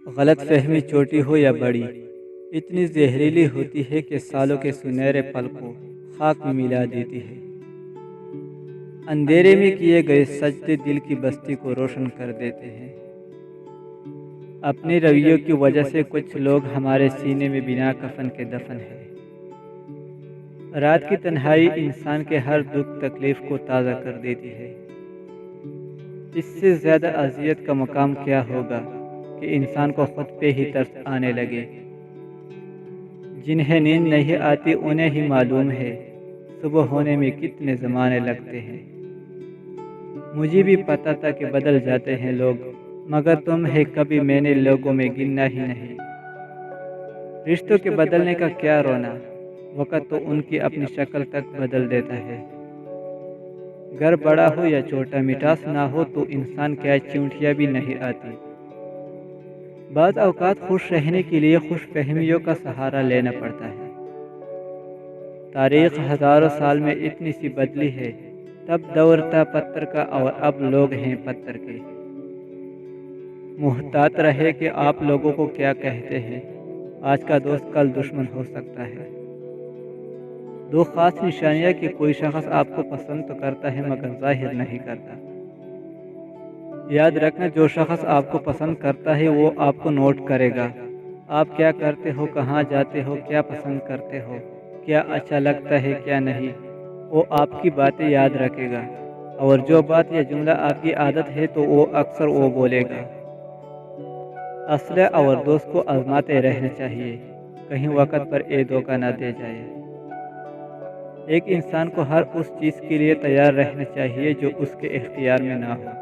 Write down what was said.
غلط فہمی چھوٹی ہو یا بڑی، اتنی زہریلی ہوتی ہے کہ سالوں کے سنہرے پل کو خاک میں ملا دیتی ہے۔ اندھیرے میں کیے گئے سجدے دل کی بستی کو روشن کر دیتے ہیں۔ اپنے رویوں کی وجہ سے کچھ لوگ ہمارے سینے میں بنا کفن کے دفن ہیں۔ رات کی تنہائی انسان کے ہر دکھ تکلیف کو تازہ کر دیتی ہے۔ اس سے زیادہ اذیت کا مقام کیا ہوگا کہ انسان کو خود پہ ہی ترس آنے لگے۔ جنہیں نیند نہیں آتی انہیں ہی معلوم ہے صبح ہونے میں کتنے زمانے لگتے ہیں۔ مجھے بھی پتا تھا کہ بدل جاتے ہیں لوگ، مگر تمہیں کبھی میں نے لوگوں میں گننا ہی نہیں۔ رشتوں کے بدلنے کا کیا رونا، وقت تو ان کی اپنی شکل تک بدل دیتا ہے۔ گھر بڑا ہو یا چھوٹا، مٹاس نہ ہو تو انسان کیا چونٹیاں بھی نہیں آتی۔ بعض اوقات خوش رہنے کے لیے خوش فہمیوں کا سہارا لینا پڑتا ہے۔ تاریخ ہزاروں سال میں اتنی سی بدلی ہے، تب دور تھا پتھر کا اور اب لوگ ہیں پتھر کے۔ محتاط رہے کہ آپ لوگوں کو کیا کہتے ہیں، آج کا دوست کل دشمن ہو سکتا ہے۔ دو خاص نشانیاں کہ کوئی شخص آپ کو پسند تو کرتا ہے مگر ظاہر نہیں کرتا۔ یاد رکھنا، جو شخص آپ کو پسند کرتا ہے وہ آپ کو نوٹ کرے گا۔ آپ کیا کرتے ہو، کہاں جاتے ہو، کیا پسند کرتے ہو، کیا اچھا لگتا ہے کیا نہیں، وہ آپ کی باتیں یاد رکھے گا، اور جو بات یا جملہ آپ کی عادت ہے تو وہ اکثر وہ بولے گا۔ اسلحہ اور دوست کو آزماتے رہنا چاہیے، کہیں وقت پر دھوکہ نہ دے جائے۔ ایک انسان کو ہر اس چیز کے لیے تیار رہنا چاہیے جو اس کے اختیار میں نہ ہو۔